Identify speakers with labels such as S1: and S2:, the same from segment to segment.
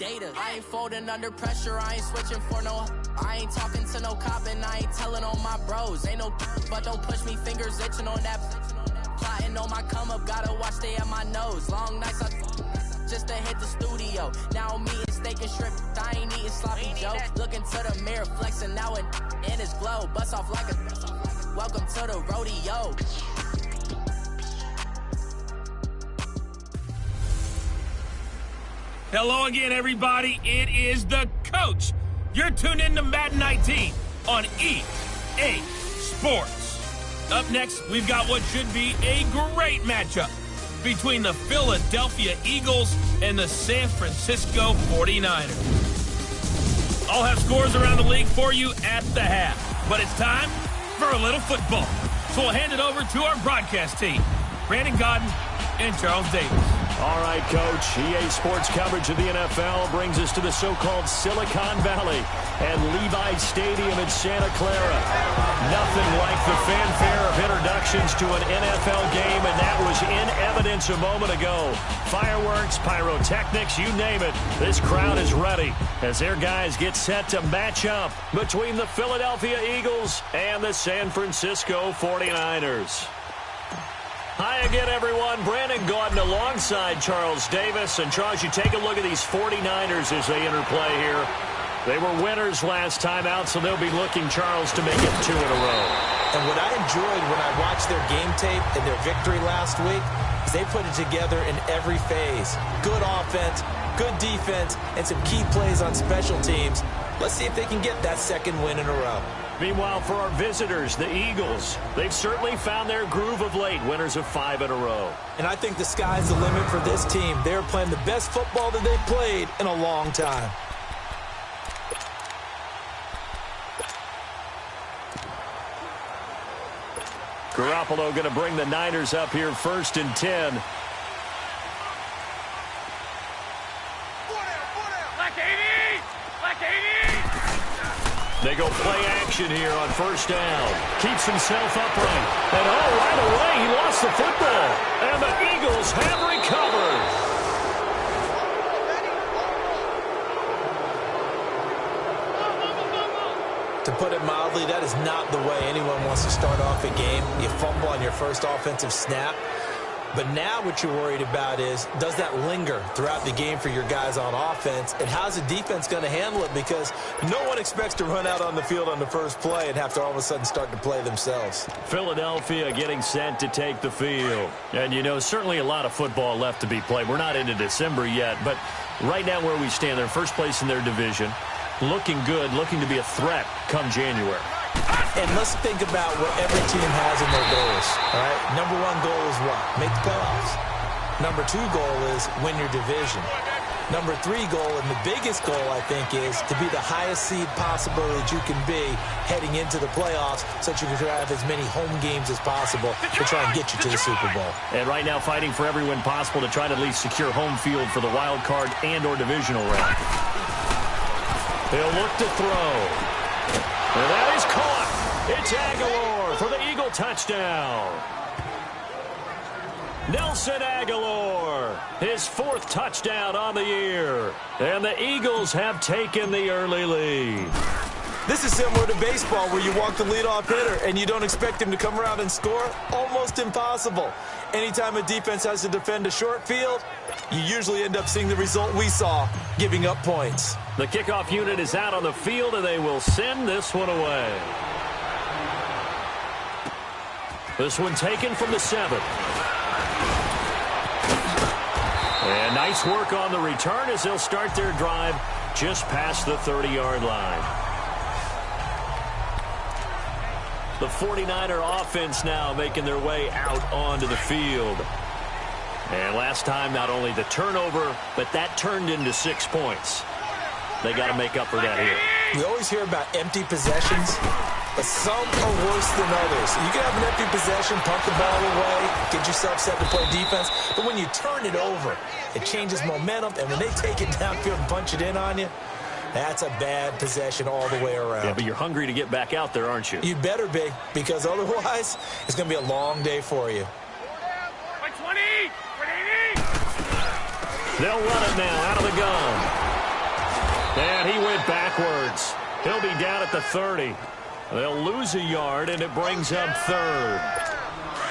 S1: data. I ain't folding under pressure, I ain't switching for no. I ain't talking to no cop and I ain't telling on my bros. Ain't no but don't push me, fingers itching on that. Plotting on my come up, gotta watch stay at my nose. Long nights I just to hit the studio. Now I'm eating steak and shrimp, I ain't eating sloppy Joe. Looking to the mirror, flexing now and in his glow. Bust off like a welcome to the rodeo.
S2: Hello again, everybody. It is the coach. You're tuned in to Madden 19 on EA Sports. Up next, we've got what should be a great matchup between the Philadelphia Eagles and the San Francisco 49ers. I'll have scores around the league for you at the half, but it's time for a little football. So we'll hand it over to our broadcast team, Brandon Godden and Charles Davis.
S3: All right, Coach. EA Sports coverage of the NFL brings us to the so-called Silicon Valley and Levi Stadium in Santa Clara. Nothing like the fanfare of introductions to an NFL game, and that was in evidence a moment ago. Fireworks, pyrotechnics, you name it. This crowd is ready as their guys get set to match up between the Philadelphia Eagles and the San Francisco 49ers. Hi again, everyone. Brandon Gaudin alongside Charles Davis. And, Charles, you take a look at these 49ers as they interplay here. They were winners last time out, so they'll be looking, Charles, to make it 2 in a row.
S4: And what I enjoyed when I watched their game tape and their victory last week is they put it together in every phase. Good offense, good defense, and some key plays on special teams. Let's see if they can get that second win in a row.
S3: Meanwhile, for our visitors, the Eagles, they've certainly found their groove of late, winners of 5 in a row.
S4: And I think the sky's the limit for this team. They're playing the best football that they've played in a long time.
S3: Garoppolo going to bring the Niners up here 1st and 10. They go play action here on 1st down. Keeps himself upright. And right away, he lost the football. And the Eagles have recovered.
S4: To put it mildly, that is not the way anyone wants to start off a game. You fumble on your first offensive snap. But now what you're worried about is, does that linger throughout the game for your guys on offense? And how's the defense going to handle it? Because no one expects to run out on the field on the first play and have to all of a sudden start to play themselves.
S3: Philadelphia getting set to take the field. And, you know, certainly a lot of football left to be played. We're not into December yet, but right now where we stand, they're first place in their division. Looking good, looking to be a threat come January.
S4: And let's think about what every team has in their goals, all right? Number 1 goal is what? Make the playoffs. Number 2 goal is win your division. Number 3 goal, and the biggest goal, I think, is to be the highest seed possible that you can be heading into the playoffs so that you can have as many home games as possible to try and get you to the Super Bowl.
S3: And right now fighting for every win possible to try to at least secure home field for the wild card and or divisional round. They'll look to throw. And that is caught. It's Aguilar for the Eagle touchdown. Nelson Aguilar, his 4th touchdown on the year. And the Eagles have taken the early lead.
S4: This is similar to baseball where you walk the leadoff hitter and you don't expect him to come around and score. Almost impossible. Anytime a defense has to defend a short field, you usually end up seeing the result we saw, giving up points.
S3: The kickoff unit is out on the field, and they will send this one away. This one taken from the 7. And nice work on the return as they'll start their drive just past the 30-yard line. The 49er offense now making their way out onto the field. And last time, not only the turnover, but that turned into 6 points. They got to make up for that here.
S4: We always hear about empty possessions, but some are worse than others. You can have an empty possession, punt the ball away, get yourself set to play defense, but when you turn it over, it changes momentum, and when they take it downfield and punch it in on you, that's a bad possession all the way around.
S3: Yeah, but you're hungry to get back out there, aren't you?
S4: You better be, because otherwise, it's going to be a long day for you.
S3: They'll run it now out of the gun. And he went backwards. He'll be down at the 30. They'll lose a yard, and it brings up third.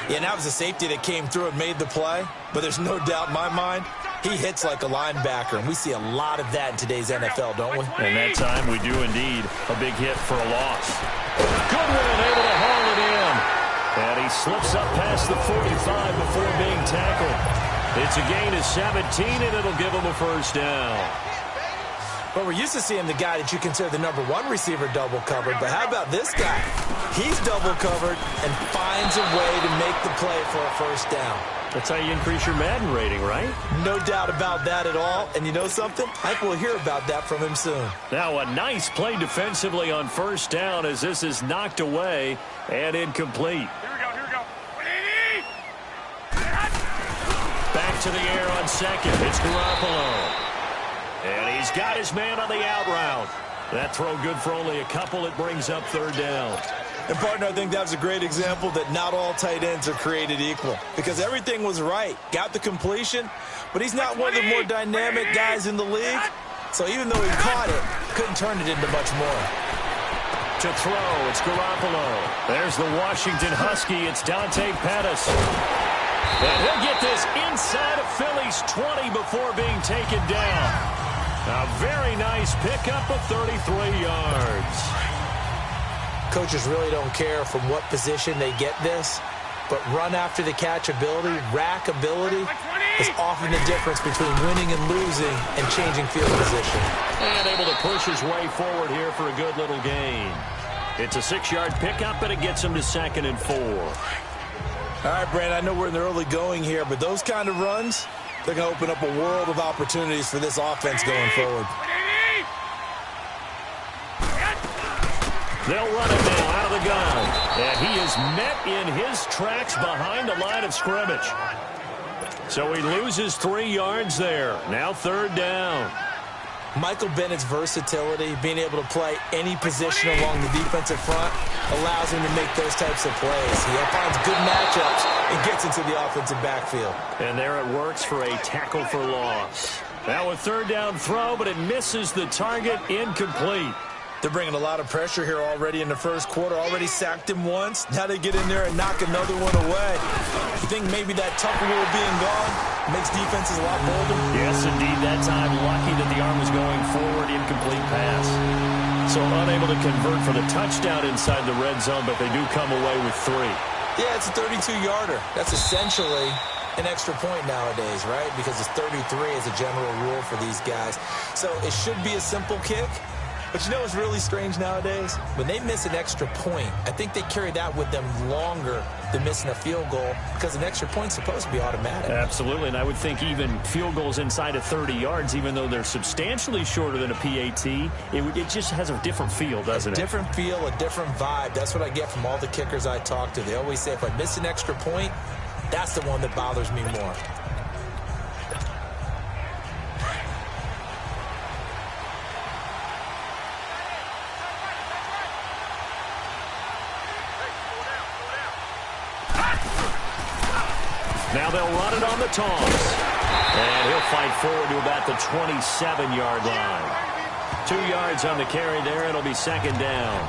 S4: Yeah, and that was a safety that came through and made the play. But there's no doubt in my mind, he hits like a linebacker. And we see a lot of that in today's NFL, don't we?
S3: And that time we do indeed. A big hit for a loss. Goodwin able to haul it in. And he slips up past the 45 before being tackled. It's a gain of 17, and it'll give him a first down.
S4: Well, we're used to seeing the guy that you consider the number one receiver double covered, but how about this guy? He's double covered and finds a way to make the play for a first down.
S3: That's how you increase your Madden rating, right?
S4: No doubt about that at all. And you know something? I think we'll hear about that from him soon.
S3: Now a nice play defensively on first down as this is knocked away and incomplete.
S2: Here we go.
S3: Back to the air on second. It's Garoppolo. And he's got his man on the out route. That throw good for only a couple. It brings up third down.
S4: And, partner, I think that was a great example that not all tight ends are created equal. Because everything was right. Got the completion, but he's not one of the more dynamic guys in the league. So even though he caught it, couldn't turn it into much more.
S3: To throw, it's Garoppolo. There's the Washington Husky. It's Dante Pettis. And he'll get this inside of Philly's 20 before being taken down. A very nice pickup of 33 yards.
S4: Coaches really don't care from what position they get this, but run after the catch ability, rack ability, is often the difference between winning and losing and changing field position.
S3: And able to push his way forward here for a good little gain. It's a 6-yard pickup, and it gets him to 2nd and 4.
S4: All right, Brandon, I know we're in the early going here, but those kind of runs, they're going to open up a world of opportunities for this offense going forward.
S3: They'll run it now out of the gun. And he is met in his tracks behind the line of scrimmage. So he loses 3 yards there. Now third down.
S4: Michael Bennett's versatility, being able to play any position along the defensive front, allows him to make those types of plays. He finds good matchups and gets into the offensive backfield.
S3: And there it works for a tackle for loss. Now a third down throw, but it misses the target, incomplete.
S4: They're bringing a lot of pressure here already in the first quarter. Already sacked him once. Now they get in there and knock another one away. You think maybe that Tucker rule being gone makes defenses a lot bolder?
S3: Yes, indeed. That time, lucky that the arm was going forward, incomplete pass. So unable to convert for the touchdown inside the red zone, but they do come away with 3.
S4: Yeah, it's a 32-yarder. That's essentially an extra point nowadays, right? Because it's 33 as a general rule for these guys. So it should be a simple kick. But you know what's really strange nowadays? When they miss an extra point, I think they carry that with them longer than missing a field goal because an extra point's supposed to be automatic.
S3: Absolutely, and I would think even field goals inside of 30 yards, even though they're substantially shorter than a PAT, it just has a different feel, doesn't it?
S4: A different feel, a different vibe. That's what I get from all the kickers I talk to. They always say if I miss an extra point, that's the one that bothers me more.
S3: Now they'll run it on the toss. And he'll fight forward to about the 27-yard line. 2 yards on the carry there. It'll be second down.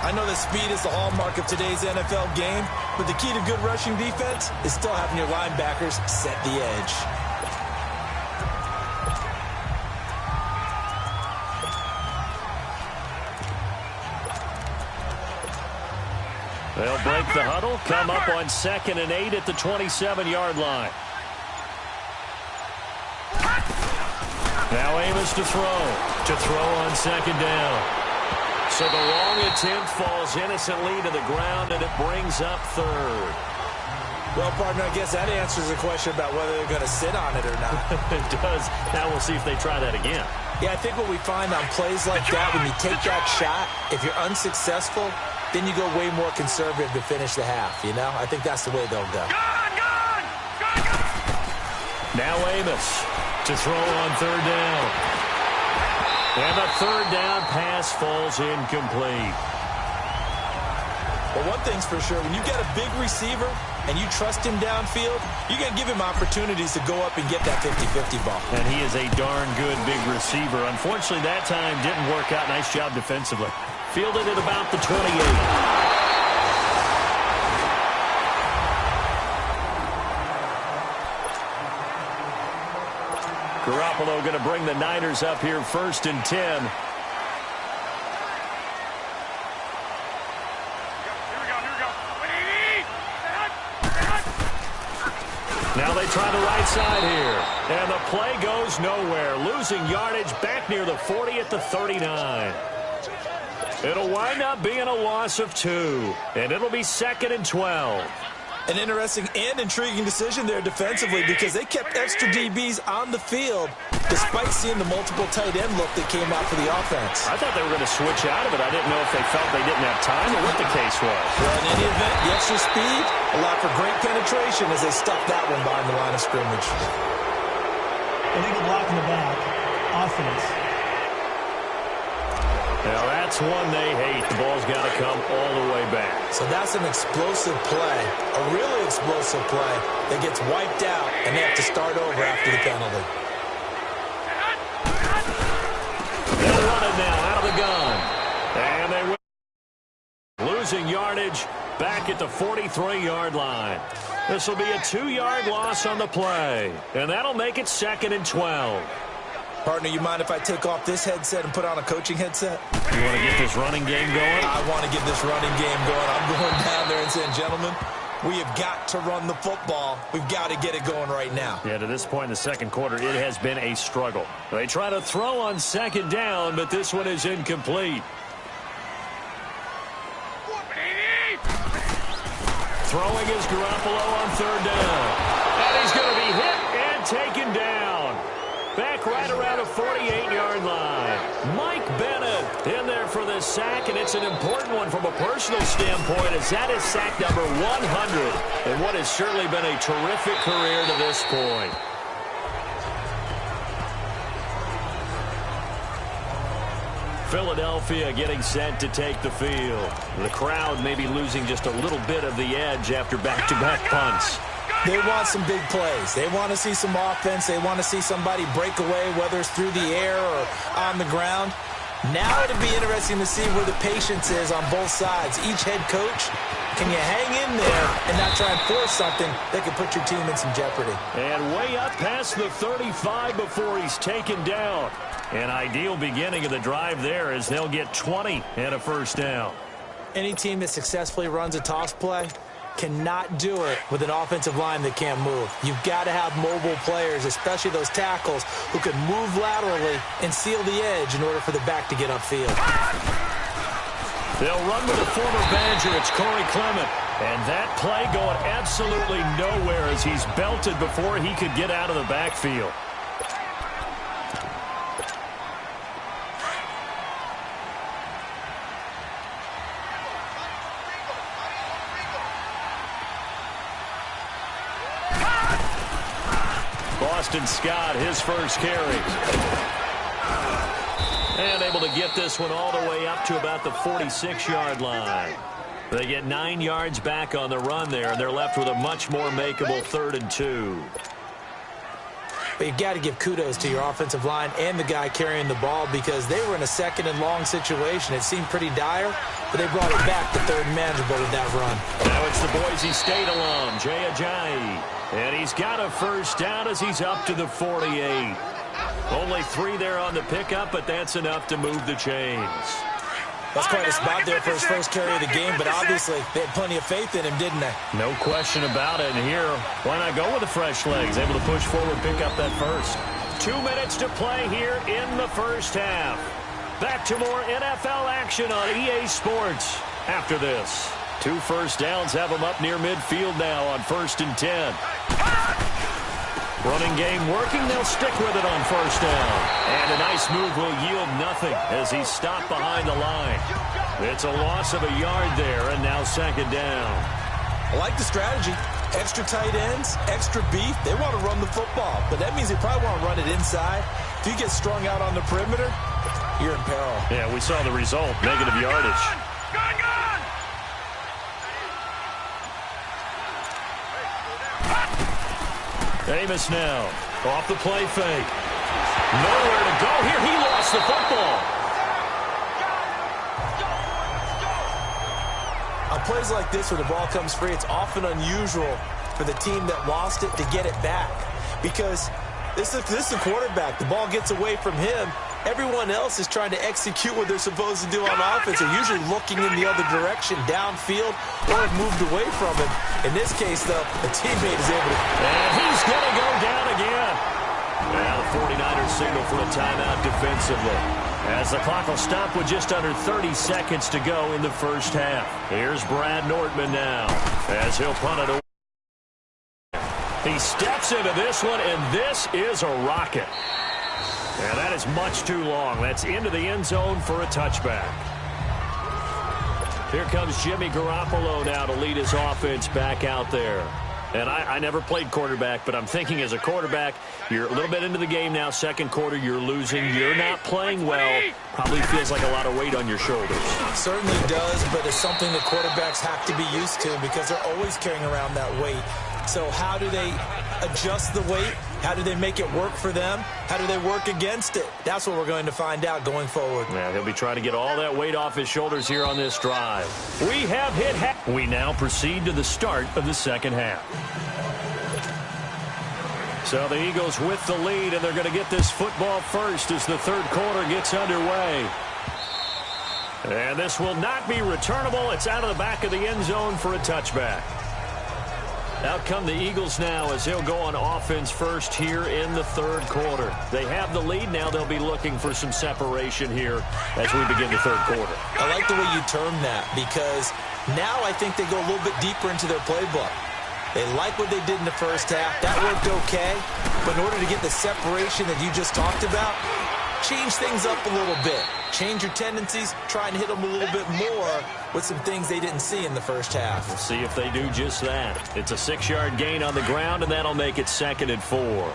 S4: I know that speed is the hallmark of today's NFL game, but the key to good rushing defense is still having your linebackers set the edge.
S3: They'll break the huddle, come up on 2nd and 8 at the 27-yard line. Now Amos to throw on 2nd down. So the long attempt falls innocently to the ground, and it brings up 3rd.
S4: Well, partner, I guess that answers the question about whether they're going to sit on it or not.
S3: It does. Now we'll see if they try that again.
S4: Yeah, I think what we find on plays like that, when you take that shot, if you're unsuccessful, then you go way more conservative to finish the half, you know? I think that's the way they'll go.
S3: Now Amos to throw on 3rd down. And the 3rd down pass falls incomplete.
S4: But one thing's for sure, when you get a big receiver and you trust him downfield, you're going to give him opportunities to go up and get that 50-50 ball.
S3: And he is a darn good big receiver. Unfortunately, that time didn't work out. Nice job defensively. Fielded at about the 28. Garoppolo going to bring the Niners up here 1st and 10. Now they try the right side here. And the play goes nowhere. Losing yardage back near the 40 at the 39. It'll wind up being a loss of 2. And it'll be 2nd and 12.
S4: An interesting and intriguing decision there defensively because they kept extra DBs on the field despite seeing the multiple tight end look that came out for the offense.
S3: I thought they were going to switch out of it. I didn't know if they felt they didn't have time or what the case was.
S4: Well, in any event, the extra speed allowed for great penetration as they stuffed that one behind the line of scrimmage.
S5: Illegal block in the back. Offense.
S3: Now that's one they hate. The ball's got to come all the way back.
S4: So that's an explosive play, a really explosive play that gets wiped out, and they have to start over after the penalty.
S3: They'll run it now out of the gun. And they will. Losing yardage back at the 43-yard line. This will be a 2-yard loss on the play. And that'll make it 2nd and 12.
S4: Partner, you mind if I take off this headset and put on a coaching headset?
S3: You want to get this running game going?
S4: I want to get this running game going. I'm going down there and saying, gentlemen, we have got to run the football. We've got to get it going right now.
S3: Yeah, to this point in the second quarter, it has been a struggle. They try to throw on 2nd down, but this one is incomplete. Throwing is Garoppolo on 3rd down. And he's going to be hit and taken down. Back right around the 48-yard line. Mike Bennett in there for the sack, and it's an important one from a personal standpoint as that is sack number 100 in what has certainly been a terrific career to this point. Philadelphia getting set to take the field. The crowd may be losing just a little bit of the edge after back-to-back punts.
S4: They want some big plays. They want to see some offense. They want to see somebody break away, whether it's through the air or on the ground. Now it'll be interesting to see where the patience is on both sides. Each head coach, can you hang in there and not try and force something that could put your team in some jeopardy?
S3: And way up past the 35 before he's taken down. An ideal beginning of the drive there as they'll get 20 and a 1st down.
S4: Any team that successfully runs a toss play cannot do it with an offensive line that can't move. You've got to have mobile players, especially those tackles, who can move laterally and seal the edge in order for the back to get upfield.
S3: They'll run with a former Badger. It's Corey Clement. And that play going absolutely nowhere as he's belted before he could get out of the backfield. Boston Scott, his first carry. And able to get this one all the way up to about the 46-yard line. They get 9 yards back on the run there, and they're left with a much more makeable 3rd and 2.
S4: But you've got to give kudos to your offensive line and the guy carrying the ball because they were in a 2nd and long situation. It seemed pretty dire, but they brought it back to 3rd and manageable with that run.
S3: Now it's the Boise State alum, Jay Ajayi. And he's got a 1st down as he's up to the 48. Only 3 there on the pickup, but that's enough to move the chains.
S4: That's quite a spot there for his first carry of the game, but obviously they had plenty of faith in him, didn't they?
S3: No question about it. And here, why not go with the fresh legs? Able to push forward, pick up that 1st. 2 minutes to play here in the 1st half. Back to more NFL action on EA Sports after this. 2 1st downs have them up near midfield now on 1st and 10. Running game working. They'll stick with it on 1st down. And a nice move will yield nothing as he's stopped behind the line. It's a loss of a yard there, and now 2nd down.
S4: I like the strategy. Extra tight ends, extra beef. They want to run the football, but that means they probably want to run it inside. If you get strung out on the perimeter, you're in peril.
S3: Yeah, we saw the result, negative yardage. Amos now. Off the play fake. Nowhere to go here. He lost the football.
S4: On plays like this where the ball comes free, it's often unusual for the team that lost it to get it back. Because this is a quarterback. The ball gets away from him. Everyone else is trying to execute what they're supposed to do on offense. They're usually looking in the other direction, downfield, or have moved away from him. In this case, though, the teammate is able to...
S3: And he's going to go down again. Now the 49ers signal for a timeout defensively, as the clock will stop with just under 30 seconds to go in the first half. Here's Brad Nortman now, as he'll punt it away. He steps into this one, and this is a rocket. And that is much too long. That's into the end zone for a touchback. Here comes Jimmy Garoppolo now to lead his offense back out there. And I never played quarterback, but I'm thinking as a quarterback, you're a little bit into the game now. Second quarter, you're losing. You're not playing well. Probably feels like a lot of weight on your shoulders.
S4: Certainly does, but it's something that quarterbacks have to be used to because they're always carrying around that weight. So how do they adjust the weight? How do they make it work for them? How do they work against it? That's what we're going to find out going forward.
S3: Yeah, he'll be trying to get all that weight off his shoulders here on this drive. We have hit half. We now proceed to the start of the second half. So the Eagles with the lead, and they're going to get this football first as the third quarter gets underway. And this will not be returnable. It's out of the back of the end zone for a touchback. Out come the Eagles now as they'll go on offense first here in the third quarter. They have the lead now. They'll be looking for some separation here as we begin the third quarter.
S4: I like the way you term that because now I think they go a little bit deeper into their playbook. They like what they did in the first half. That worked okay. But in order to get the separation that you just talked about, change things up a little bit. Change your tendencies. Try and hit them a little bit more with some things they didn't see in the first half.
S3: We'll see if they do just that. It's a 6-yard gain on the ground, and that'll make it 2nd and 4.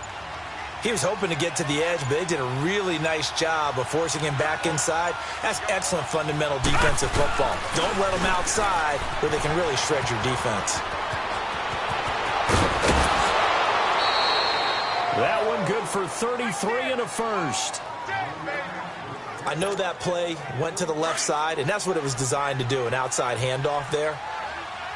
S4: He was hoping to get to the edge, but they did a really nice job of forcing him back inside. That's excellent fundamental defensive football. Don't let them outside where they can really shred your defense.
S3: That one good for 33 and a first.
S4: I know that play went to the left side, and that's what it was designed to do, an outside handoff there.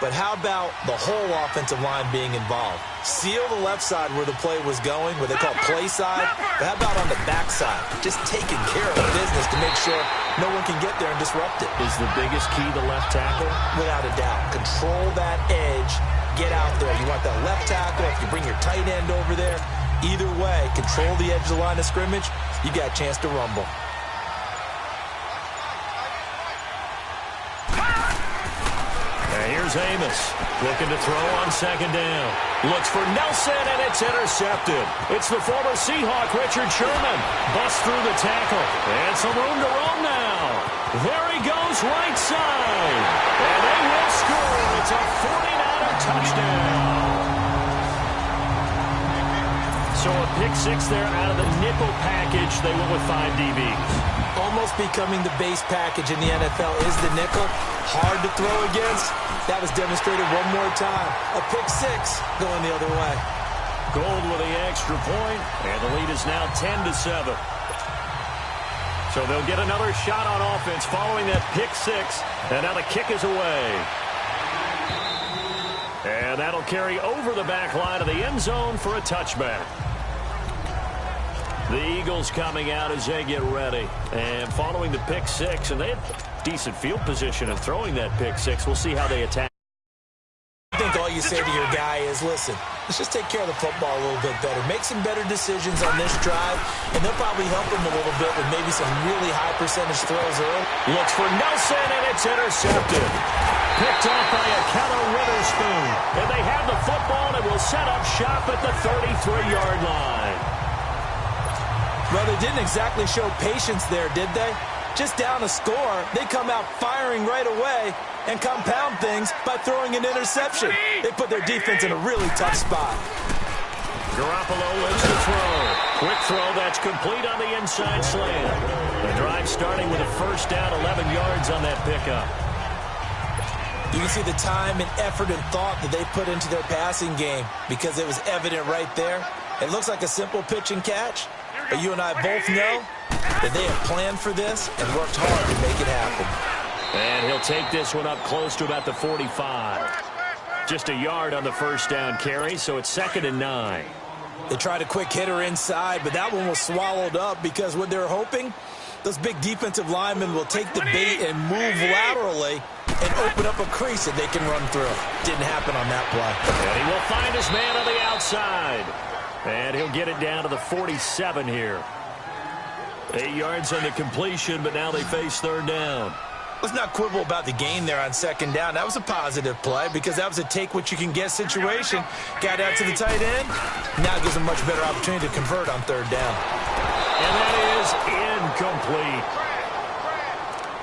S4: But how about the whole offensive line being involved? Seal the left side where the play was going, what they call play side. But how about on the back side? Just taking care of business to make sure no one can get there and disrupt it.
S3: Is the biggest key the left tackle?
S4: Without a doubt. Control that edge. Get out there. You want that left tackle. If you bring your tight end over there, either way, control the edge of the line of scrimmage, you got a chance to rumble.
S3: Here's Amos looking to throw on 2nd down. Looks for Nelson, and it's intercepted. It's the former Seahawk, Richard Sherman. Busts through the tackle. And some room to roam now. There he goes, right side. And they will score. It's a 49er touchdown. So a pick 6 there out of the nickel package. They went with 5 DBs.
S4: Almost becoming the base package in the NFL is the nickel. Hard to throw against. That was demonstrated one more time. A pick 6 going the other way.
S3: Gold with the extra point, and the lead is now 10-7. So they'll get another shot on offense following that pick 6, and now the kick is away. And that'll carry over the back line of the end zone for a touchback. The Eagles coming out as they get ready. And following the pick 6, and they had decent field position of throwing that pick 6. We'll see how they attack.
S4: I think all you say to your guy is, listen, let's just take care of the football a little bit better. Make some better decisions on this drive, and they'll probably help him a little bit with maybe some really high percentage throws early.
S3: Looks for Nelson, and it's intercepted. Picked off by Akello Witherspoon. And they have the football and will set up shop at the 33-yard line.
S4: Well, they didn't exactly show patience there, did they? Just down a score, they come out firing right away and compound things by throwing an interception. They put their defense in a really tough spot.
S3: Garoppolo lifts the throw. Quick throw that's complete on the inside slant. The drive starting with a first down, 11 yards on that pickup.
S4: You can see the time and effort and thought that they put into their passing game because it was evident right there. It looks like a simple pitch and catch, but you and I both know that they have planned for this and worked hard to make it happen.
S3: And he'll take this one up close to about the 45. Just a yard on the first down carry, so it's 2nd and 9.
S4: They tried a quick hitter inside, but that one was swallowed up because what they're hoping, those big defensive linemen will take the bait and move laterally and open up a crease that they can run through. Didn't happen on that play.
S3: And he will find his man on the outside. And he'll get it down to the 47 here. 8 yards on the completion, but now they face 3rd down.
S4: Let's not quibble about the gain there on 2nd down. That was a positive play because that was a take-what-you-can-get situation. Got out to the tight end. Now gives them a much better opportunity to convert on 3rd down.
S3: And that is incomplete.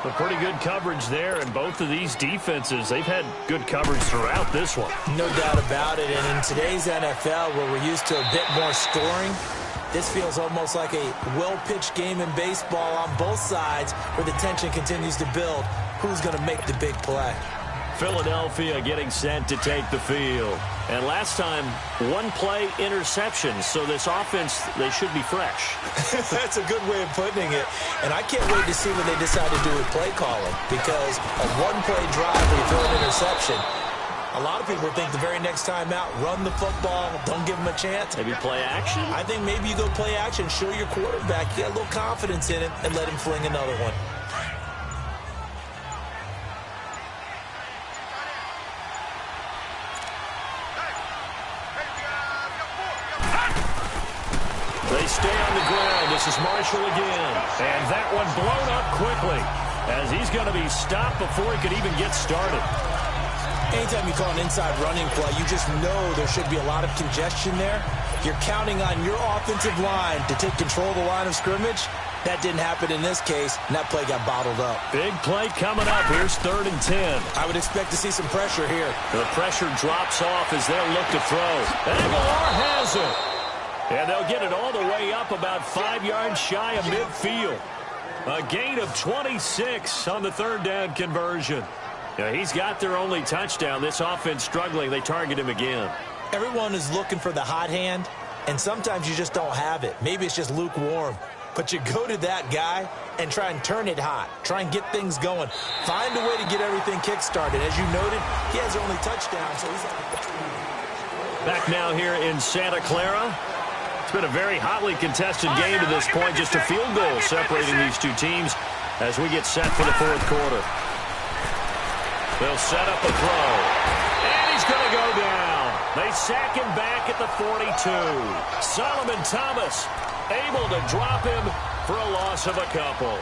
S3: A pretty good coverage there, and both of these defenses, they've had good coverage throughout this one.
S4: No doubt about it, and in today's NFL, where we're used to a bit more scoring, this feels almost like a well-pitched game in baseball on both sides where the tension continues to build. Who's going to make the big play?
S3: Philadelphia getting set to take the field. And last time, 1-play interception, so this offense, they should be fresh.
S4: That's a good way of putting it. And I can't wait to see what they decide to do with play calling, because a 1-play drive where you throw an interception, a lot of people think the very next time out, run the football, don't give them a chance.
S3: Maybe play action?
S4: I think maybe you go play action, show your quarterback, you got a little confidence in it, and let him fling another one.
S3: They stay on the ground. This is Marshall again. And that one blown up quickly as he's going to be stopped before he could even get started.
S4: Anytime you call an inside running play, you just know there should be a lot of congestion there. You're counting on your offensive line to take control of the line of scrimmage. That didn't happen in this case, and that play got bottled up.
S3: Big play coming up. Here's 3rd and 10.
S4: I would expect to see some pressure here.
S3: The pressure drops off as they'll look to throw. Aguilar has it. And they'll get it all the way up about 5 yards shy of midfield. A gain of 26 on the 3rd down conversion. Yeah, he's got their only touchdown. This offense struggling. They target him again.
S4: Everyone is looking for the hot hand, and sometimes you just don't have it. Maybe it's just lukewarm. But you go to that guy and try and turn it hot. Try and get things going. Find a way to get everything kick-started. As you noted, he has their only touchdown, so he's
S3: back now here in Santa Clara. It's been a very hotly contested game to this point. Just a field goal separating these two teams as we get set for the 4th quarter. They'll set up a throw. And he's going to go down. They sack him back at the 42. Solomon Thomas able to drop him for a loss of a couple.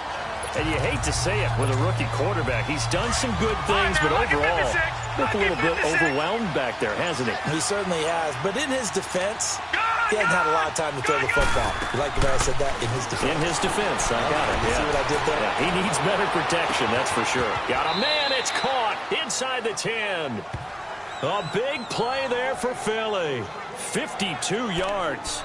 S3: And you hate to say it with a rookie quarterback. He's done some good things, but overall, looked a little bit overwhelmed back there, hasn't he?
S4: He certainly has. But in his defense, he hasn't had a lot of time to throw the football. You like the way I said that? In his defense.
S3: In his defense. I got it.
S4: You see what I did there?
S3: Yeah, he needs better protection, that's for sure. Got a man. It's caught inside the 10. A big play there for Philly. 52 yards.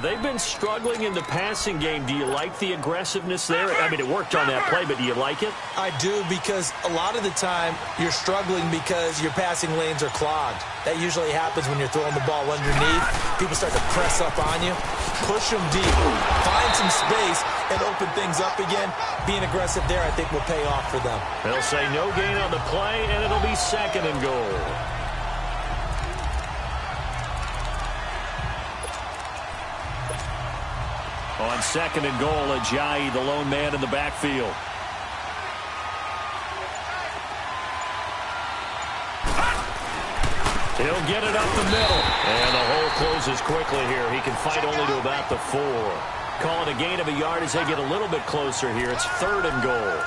S3: They've been struggling in the passing game. Do you like the aggressiveness there? I mean, it worked on that play, but do you like it?
S4: I do, because a lot of the time you're struggling because your passing lanes are clogged. That usually happens when you're throwing the ball underneath. People start to press up on you. Push them deep. Find some space and open things up again. Being aggressive there, I think, will pay off for them.
S3: They'll say no gain on the play, and it'll be 2nd and goal. On 2nd and goal, Ajayi, the lone man in the backfield. He'll get it up the middle. And the hole closes quickly here. He can fight only to about the 4. Call it a gain of a yard as they get a little bit closer here. It's 3rd and goal.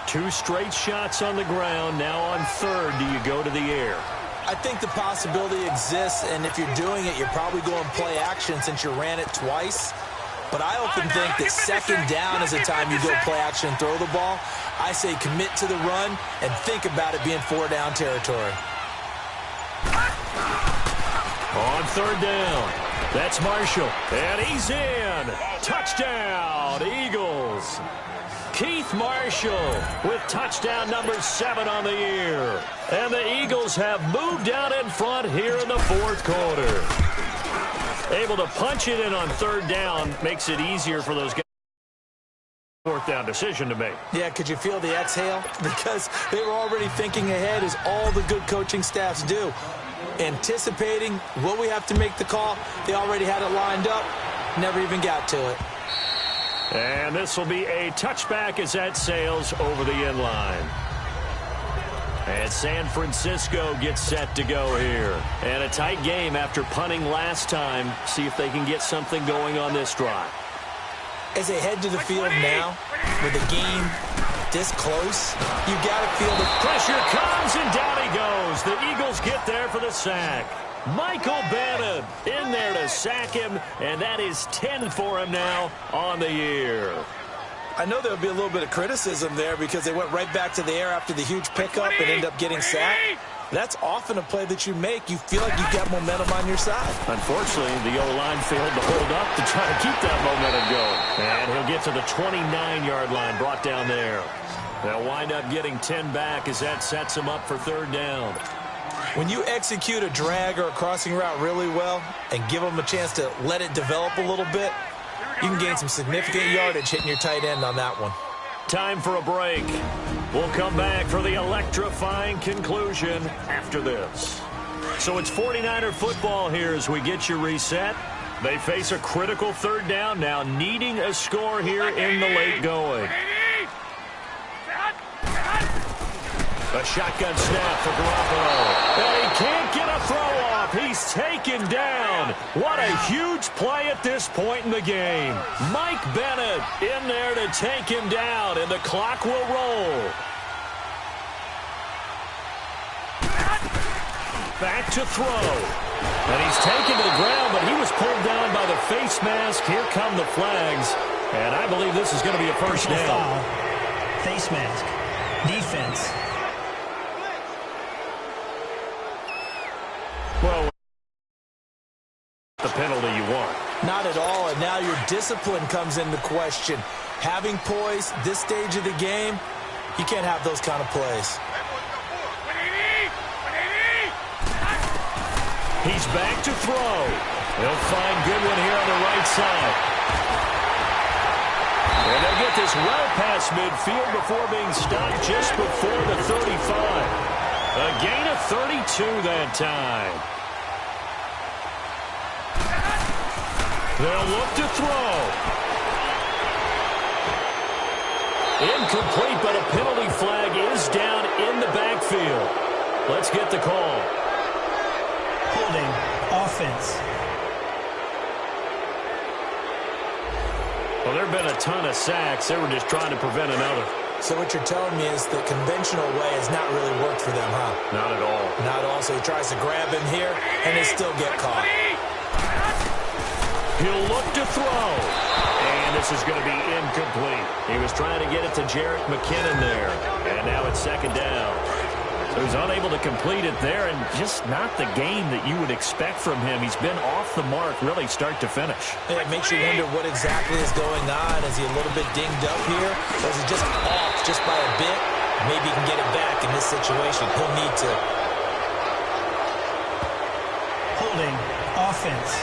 S3: 2 straight shots on the ground. Now on 3rd, do you go to the air?
S4: I think the possibility exists, and if you're doing it, you're probably going play action since you ran it twice. But I often think that 2nd down is the time you go play action and throw the ball. I say commit to the run and think about it being 4 down territory.
S3: On 3rd down, that's Marshall. And he's in. Touchdown, Eagles. Keith Marshall with touchdown number 7 on the year. And the Eagles have moved out in front here in the fourth quarter. Able to punch it in on third down makes it easier for those guys. Fourth down decision to make.
S4: Yeah, could you feel the exhale? Because they were already thinking ahead, as all the good coaching staffs do. Anticipating what we have to make the call. They already had it lined up. Never even got to it.
S3: And this will be a touchback as that sails over the end line. And San Francisco gets set to go here. And a tight game after punting last time. See if they can get something going on this drive.
S4: As they head to the field now, with the game this close, you got to feel the
S3: pressure comes, and down he goes. The Eagles get there for the sack. Michael Bannon in there to sack him, and that is 10 for him now on the year.
S4: I know there'll be a little bit of criticism there because they went right back to the air after the huge pickup and end up getting sacked. That's often a play that you make. You feel like you've got momentum on your side.
S3: Unfortunately, the O-line failed to hold up to try to keep that momentum going. And he'll get to the 29-yard line, brought down there. They'll wind up getting 10 back as that sets him up for third down.
S4: When you execute a drag or a crossing route really well and give them a chance to let it develop a little bit, you can gain some significant yardage hitting your tight end on that one.
S3: Time for a break. We'll come back for the electrifying conclusion after this. So it's 49er football here as we get you reset. They face a critical third down now, needing a score here in the late going. A shotgun snap for Garoppolo. And he can't get a throw off. He's taken down. What a huge play at this point in the game. Mike Bennett in there to take him down, and the clock will roll. Back to throw. And he's taken to the ground, but he was pulled down by the face mask. Here come the flags. And I believe this is going to be a first down.
S5: Face mask. Defense.
S3: Well, the penalty you want.
S4: Not at all, and now your discipline comes into question. Having poise this stage of the game, you can't have those kind of plays.
S3: He's back to throw. They'll find Goodwin here on the right side. And they'll get this well past midfield before being stopped just before the 35. A gain of 32 that time. They'll look to throw. Incomplete, but a penalty flag is down in the backfield. Let's get the call.
S5: Holding. Offense.
S3: Well, there have been a ton of sacks. They were just trying to prevent another.
S4: So what you're telling me is the conventional way has not really worked for them, huh?
S3: Not at all.
S4: Not at all. So he tries to grab him here, and they still get caught.
S3: He'll look to throw. And this is going to be incomplete. He was trying to get it to Jerick McKinnon there. And now it's second down. So he's unable to complete it there, and just not the game that you would expect from him. He's been off the mark really start to finish.
S4: Yeah, it makes you wonder what exactly is going on. Is he a little bit dinged up here? Or is he just off just by a bit? Maybe he can get it back in this situation. He'll need to.
S5: Holding. Offense.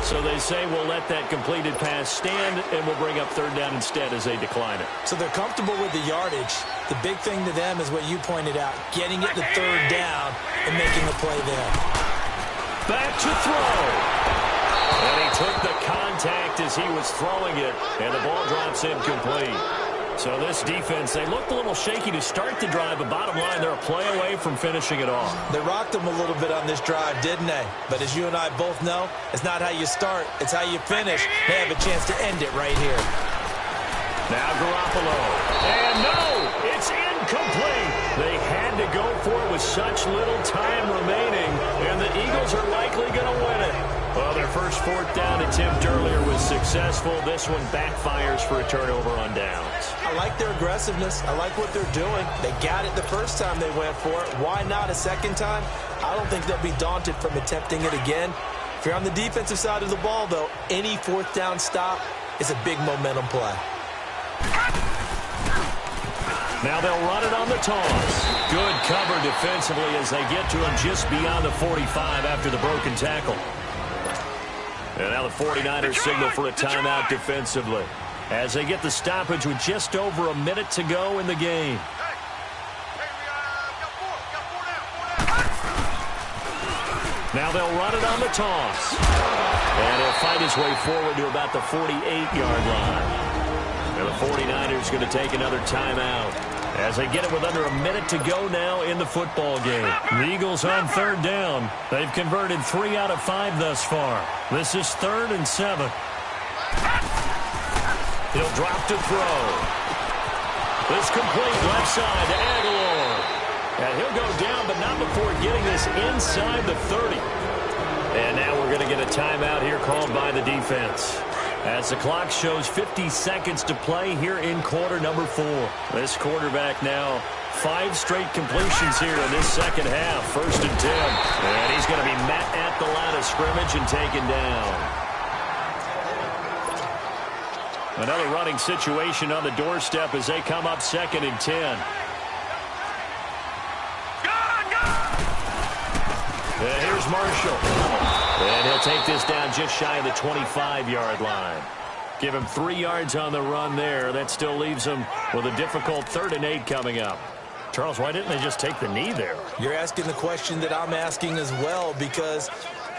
S3: So they say we'll let that completed pass stand, and we'll bring up third down instead as they decline it.
S4: So they're comfortable with the yardage. The big thing to them is what you pointed out, getting it to third down and making the play there.
S3: Back to throw. And he took the contact as he was throwing it, and the ball drops incomplete. So this defense, they looked a little shaky to start the drive, but bottom line, they're a play away from finishing it off.
S4: They rocked them a little bit on this drive, didn't they? But as you and I both know, it's not how you start, it's how you finish. They have a chance to end it right here.
S3: Now Garoppolo. And no, it's incomplete. They had to go for it with such little time remaining, and the Eagles are likely going to win it. Well, their first fourth down attempt earlier was successful. This one backfires for a turnover on downs.
S4: I like their aggressiveness. I like what they're doing. They got it the first time they went for it. Why not a second time? I don't think they'll be daunted from attempting it again. If you're on the defensive side of the ball, though, any fourth down stop It's a big momentum play.
S3: Now they'll run it on the toss. Good cover defensively as they get to him just beyond the 45 after the broken tackle. And now the 49ers signal for a timeout defensively as they get the stoppage with just over a minute to go in the game. Now they'll run it on the toss. And he'll fight his way forward to about the 48-yard line. And the 49ers going to take another timeout as they get it with under a minute to go now in the football game. The Eagles on third down. They've converted 3 out of 5 thus far. This is 3rd and 7. He'll drop to throw. This complete left side to Aguilar. And he'll go down, but not before getting this inside the 30. And now we're going to get a timeout here called by the defense, as the clock shows 50 seconds to play here in quarter number 4. This quarterback now 5 straight completions here in this second half. 1st and 10. And he's going to be met at the line of scrimmage and taken down. Another running situation on the doorstep as they come up 2nd and 10. And here's Marshall. And he'll take this down just shy of the 25-yard line. Give him 3 yards on the run there. That still leaves him with a difficult 3rd and 8 coming up. Charles, why didn't they just take the knee there?
S4: You're asking the question that I'm asking as well, because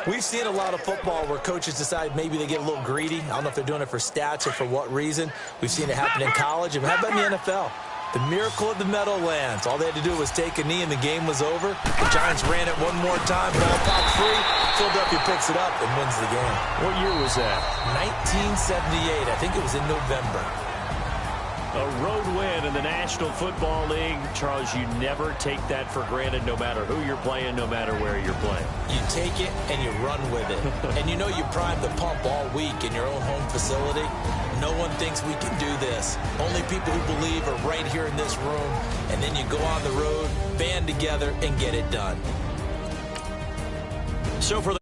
S4: we've seen a lot of football where coaches decide maybe they get a little greedy. I don't know if they're doing it for stats or for what reason. We've seen it happen in college. And how about in the NFL? The miracle of the Meadowlands. All they had to do was take a knee and the game was over. The Giants ran it one more time. Ball popped free. Philadelphia picks it up and wins the game.
S3: What year was that?
S4: 1978. I think it was in November.
S3: A road win in the National Football League. Charles, you never take that for granted, no matter who you're playing, no matter where you're playing.
S4: You take it and you run with it. And you know you prime the pump all week in your own home facility. No one thinks we can do this. Only people who believe are right here in this room. And then you go on the road, band together, and get it done.
S3: So for the